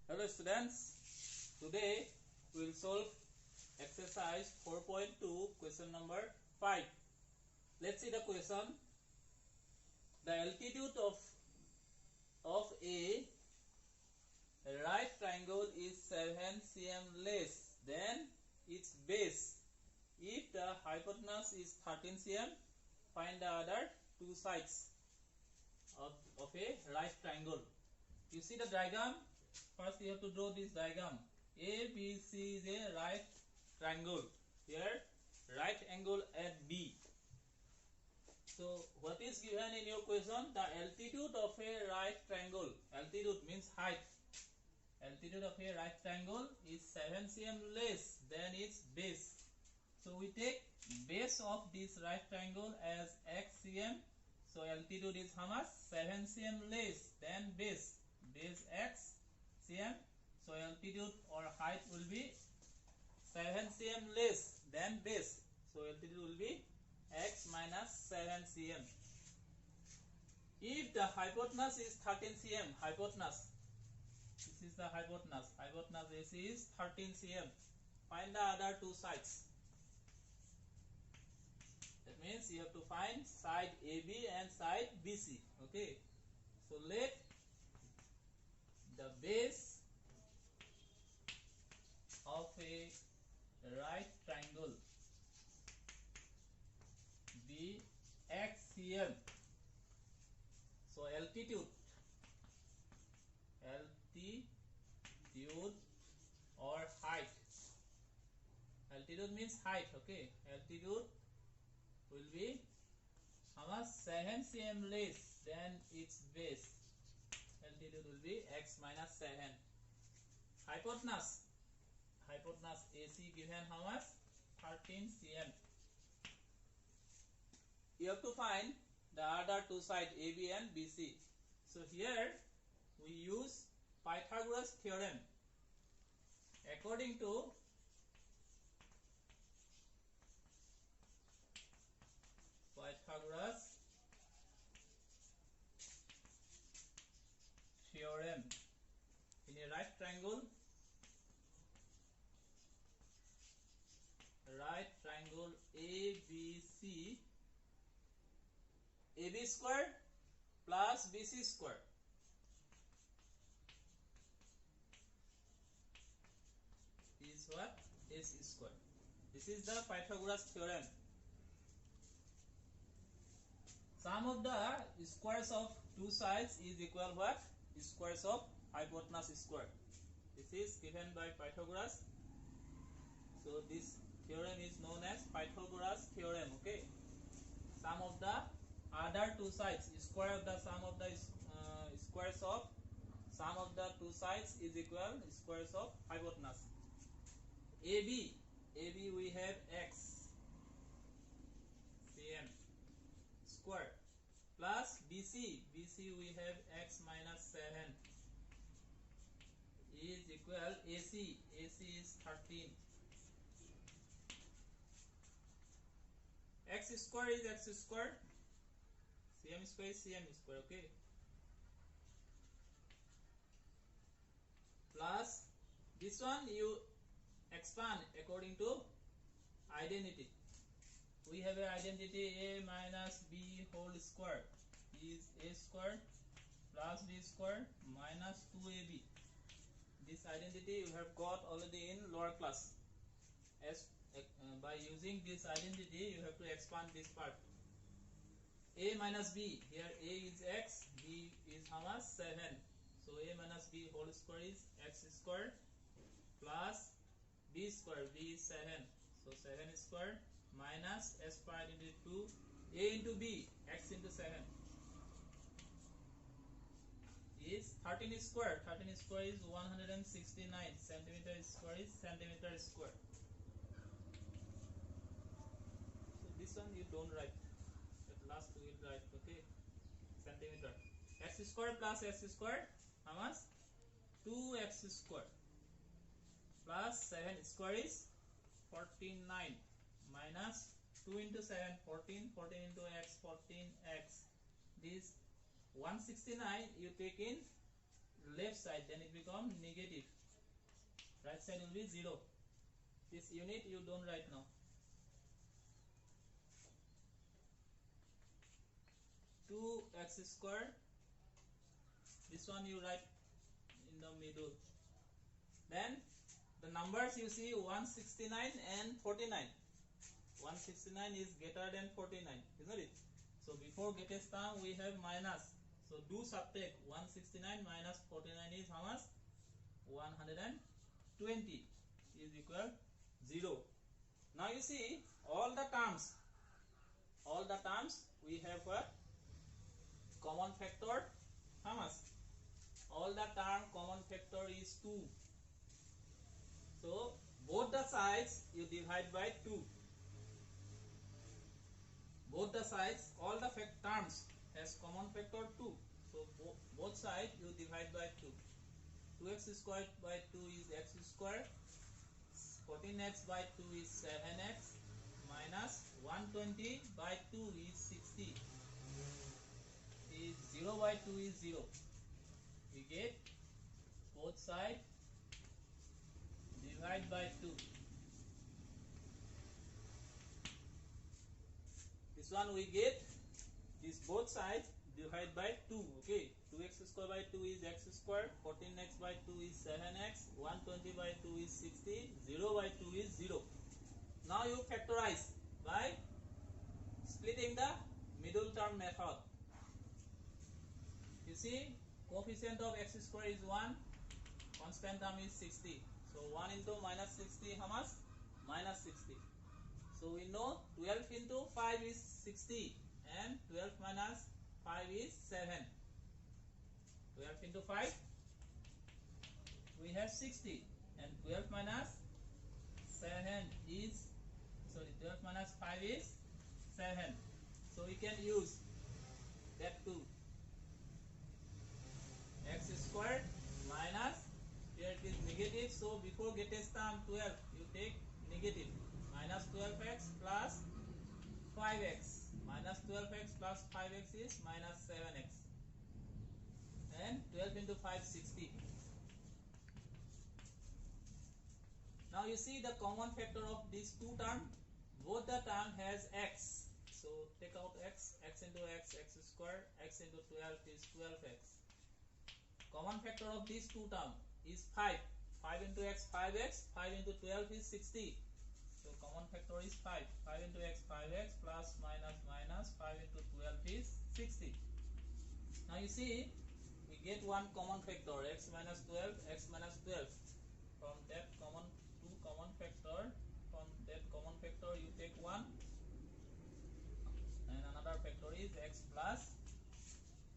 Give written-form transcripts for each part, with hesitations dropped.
Hello students, today we will solve exercise 4.2 question number 5. Let's see the question. The altitude of a right triangle is 7 cm less than its base. If the hypotenuse is 13 cm, find the other two sides of a right triangle. You see the diagram. First you have to draw this diagram. A, B, C is a right triangle. Here right angle at B. So what is given in your question? The altitude of a right triangle. Altitude means height. Altitude of a right triangle is 7 cm less than its base. So we take base of this right triangle as x cm. So altitude is how much? 7 cm less than base. Base x cm. So altitude or height will be 7 cm less than base. So altitude will be x minus 7 cm. If the hypotenuse is 13 cm, hypotenuse, this is the hypotenuse. Hypotenuse AC is 13 cm. Find the other two sides. That means you have to find side AB and side BC. Okay. So let the base of a right triangle be x cm. So altitude or height. Altitude means height. Okay. Altitude will be how much? 7 cm less than its base. Altitude will be x minus 7. Hypotenuse AC given how much? 13 cm. You have to find the other two sides AB and BC. So here we use Pythagoras theorem. According to Pythagoras theorem, in a right triangle ABC, AB square plus BC square is what? AC square. This is the Pythagoras theorem. Sum of the squares of two sides is equal what? Squares of hypotenuse square. This is given by Pythagoras. So this theorem is known as Pythagoras theorem. Okay. Sum of the other two sides, square of the sum of the squares of sum of the two sides is equal squares of hypotenuse. AB we have x cm square plus BC we have x minus 7 is equal AC is 13. X square is x square, cm square is cm square. Okay. Plus this one you expand according to identity. We have an identity a minus b whole square is a square plus b square minus 2ab. This identity you have got already in lower class. As by using this identity you have to expand this part. A minus b, here a is x, b is how much? 7. So a minus b whole square is x square plus b square, b is 7. So 7 square minus s part into 2, a into b, x into 7 is 13 square. 13 square is 169. Centimeter square is centimeter square. So this one you don't write. At last we will write. Okay. Centimeter. X square plus x square, how much? 2x square plus 7 square is 49 minus 2 into 7, 14, 14 into x, 14x. This 169 you take in left side, then it become negative. Right side will be 0. This unit you don't write now. 2x square. This one you write in the middle. Then the numbers you see 169 and 49. 169 is greater than 49, isn't it? So before greatest term we have minus. So do subtract. 169 minus 49 is how much? 120 is equal 0. Now you see all the terms we have what? Common factor how much? All the term common factor is 2. So both the sides you divide by 2. Both the sides, all the terms has common factor 2. So both sides you divide by 2. 2x squared by 2 is x squared. 14x by 2 is 7x minus 120 by 2 is 60. Is 0 by 2 is 0. We get both sides divide by 2. This one we get this both sides divide by 2. Okay, 2x square by 2 is x square, 14x by 2 is 7x, 120 by 2 is 60, 0 by 2 is 0. Now you factorize by splitting the middle term method. You see coefficient of x square is 1, constant term is 60. So 1 into minus 60 how much? Minus 60. So we know 12 into 5 is 60 and 12 minus 5 is 7. 12 into 5 we have 60 and 12 minus 7 is 12 minus 5 is 7. So we can use that too. X squared minus, here it is negative, so before greatest term 12 you take negative. Minus 12x plus 5x. Minus 12x plus 5x is minus 7x. And 12 into 5, 60. Now you see the common factor of these two terms. Both the term has x. So take out x. X into x, x square. X into 12 is 12x. Common factor of these two terms is 5. 5 into x, 5x. 5 into 12 is 60. So common factor is 5. 5 into x, 5x plus minus minus 5 into 12 is 60. Now you see we get one common factor x minus 12, x minus 12. From that common factor, you take 1 and another factor is x plus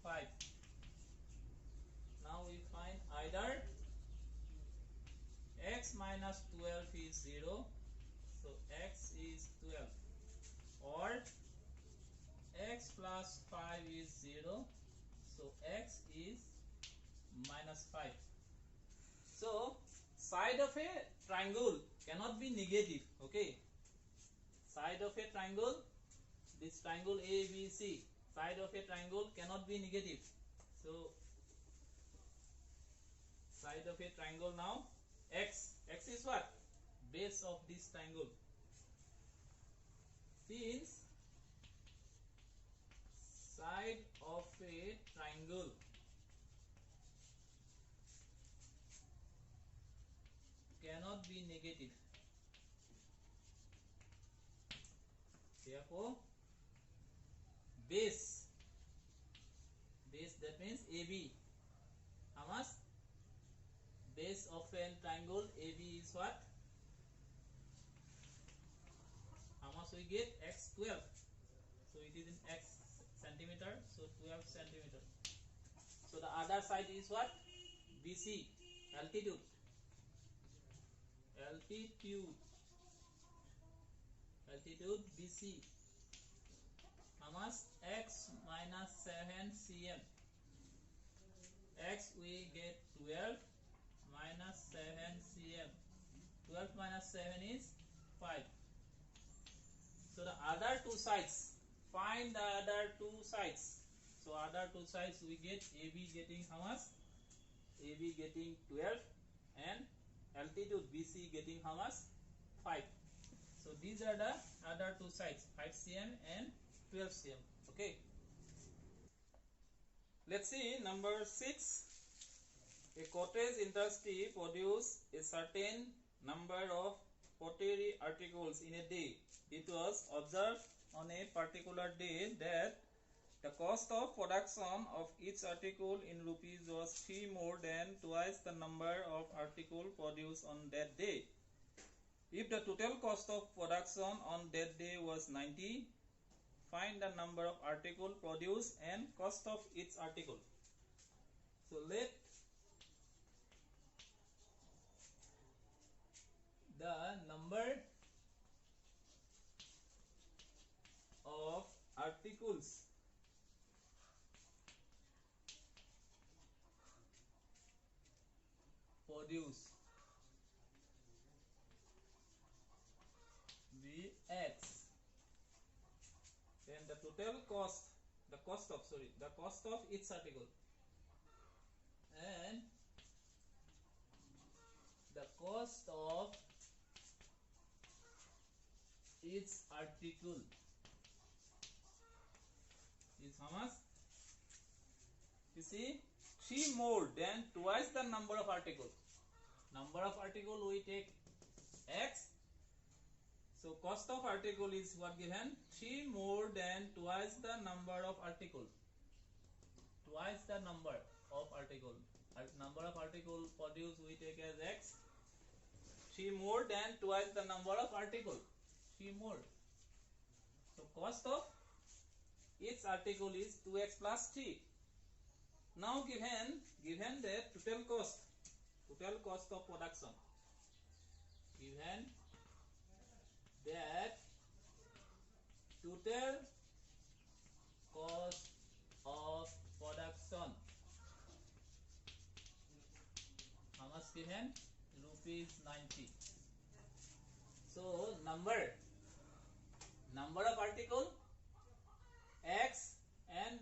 5. Now we find either x minus 12 is 0, so x is 12, or x plus 5 is 0, so x is minus 5. So side of a triangle cannot be negative. Okay, side of a triangle, this triangle ABC, side of a triangle cannot be negative. So side of a triangle now, x is what? Base of this triangle. Since side of a triangle cannot be negative, therefore base, that means AB, how much? Base of a triangle AB is what? How much we get? X 12. So it is in x centimeter, so 12 centimeter. So the other side is what? BC, altitude. Altitude BC. How much? X minus 7 cm. X we get 12 minus 7 cm. 12 minus 7 is 5. So the other two sides, find the other two sides. So other two sides we get AB getting how much? AB getting 12 and altitude BC getting how much? 5. So these are the other two sides, 5 cm and 12 cm. Okay. Let's see number 6. A cottage industry produces a certain number of pottery articles in a day. It was observed on a particular day that the cost of production of each article in rupees was 3 more than twice the number of articles produced on that day. If the total cost of production on that day was 90, find the number of articles produced and cost of each article. So let the number of articles produced be X, then the total cost, the cost of each article, and the cost of each article is how much? You see, 3 more than twice the number of articles. Number of article we take X. So cost of article is what given? 3 more than twice the number of article. Twice the number of article. Number of article produced we take as X. 3 more than twice the number of article. 3 more. So cost of each article is 2x plus 3. Now given the total cost of production, given that total cost of production, how much given? Rupees 90. So number of article X and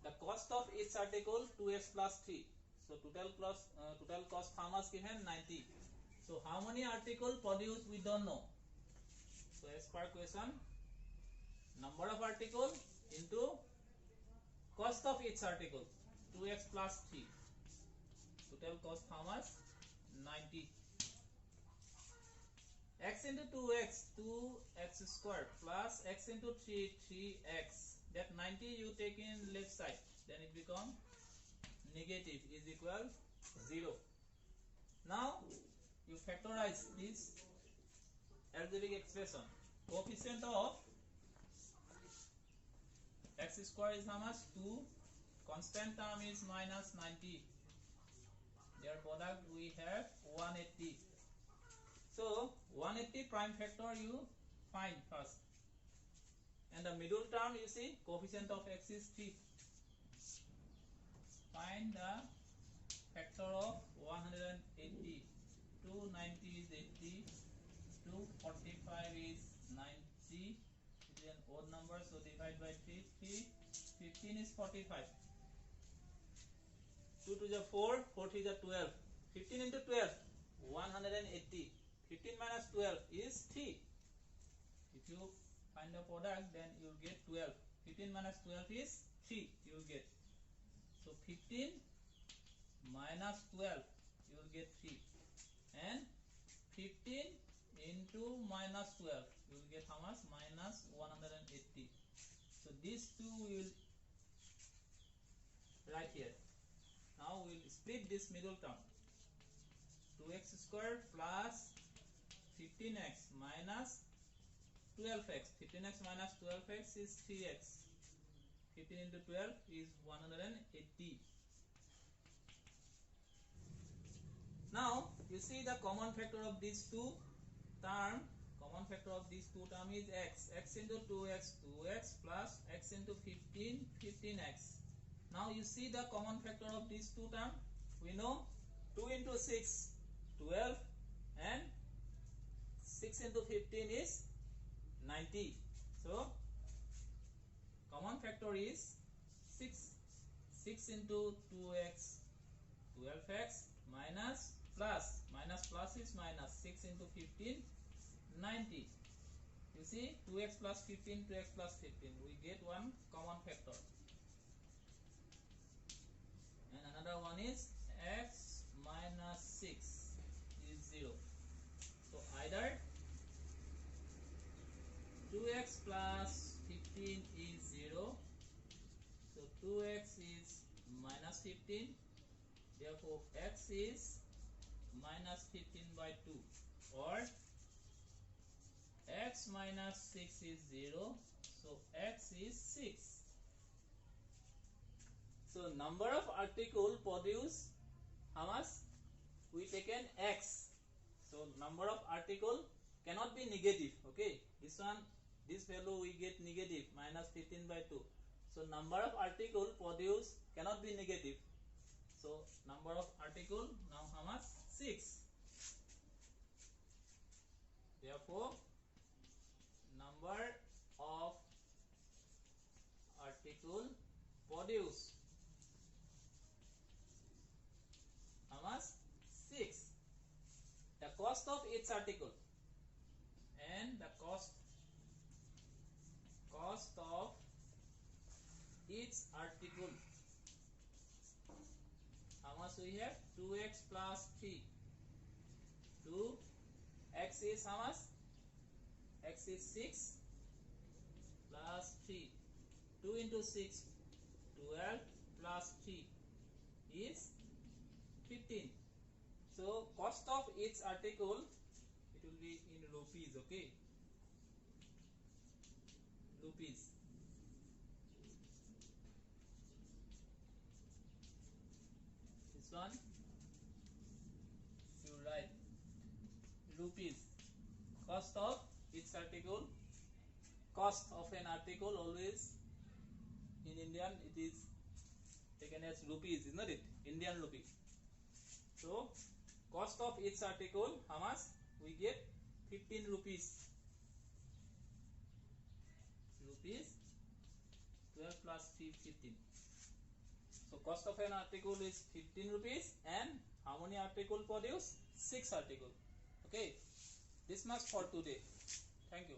the cost of each article 2x plus 3. So total cost how much given? 90. So how many article produced we don't know. So as per question, number of article into cost of each article 2x plus 3. Total cost how much? 90. X into 2x, 2x squared plus x into 3, 3x. That 90 you take in left side, then it become negative is equal 0. Now you factorize this algebraic expression. Coefficient of x square is how much? 2. Constant term is minus 90. Their product we have 180. So 180 prime factor you find first. And the middle term you see coefficient of x is 3. Find the factor of 180. 290 is 80. 245 is 90. It is an odd number, so divide by 3. 15 is 45. 2 to the 4, 4 to the 12. 15 into 12, 180. 15 minus 12 is 3. If you find the product, then you will get 12. 15 minus 12 is 3. You will get. So 15 minus 12, you will get 3. And 15 into minus 12, you will get how much? Minus 180. So these two we will write here. Now we will split this middle term. 2x squared plus 15x minus 12x. 15x minus 12x is 3x. 15 into 12 is 180. Now you see the common factor of these two term. Common factor of these two term is x. X into 2x, 2x plus x into 15, 15x. Now you see the common factor of these two term. We know 2 into 6, 12, and 6 into 15 is 90. So common factor is 6. 6 into 2x, 12x minus plus is minus 6 into 15, 90. You see 2x plus 15, 2x plus 15. We get one common factor. And another one is x minus 6 is 0. So either 2x plus 15 is 0. So 2x is minus 15. Therefore x is minus 15 by 2. Or x minus 6 is 0. So x is 6. So number of article produce how much? We taken x. So number of article cannot be negative. Okay, this value we get negative minus 15 by 2. So number of article produce cannot be negative. So number of article now how much? 6. Therefore number of article produce how much? 6. The cost of each article and the cost of each article. How much we have? 2x plus 3. 2x is how much? X is 6 plus 3. 2 into 6, 12 plus 3 is 15. So cost of each article, it will be in rupees. Okay, rupees. This one you write rupees. Cost of each article. Cost of an article always in Indian it is taken as rupees, is not it? Indian rupee. So cost of each article how much? We get 15 rupees. Rupees 12 plus 3, 15. So cost of an article is 15 rupees, and how many article produce? 6 article. Okay, this much for today. Thank you.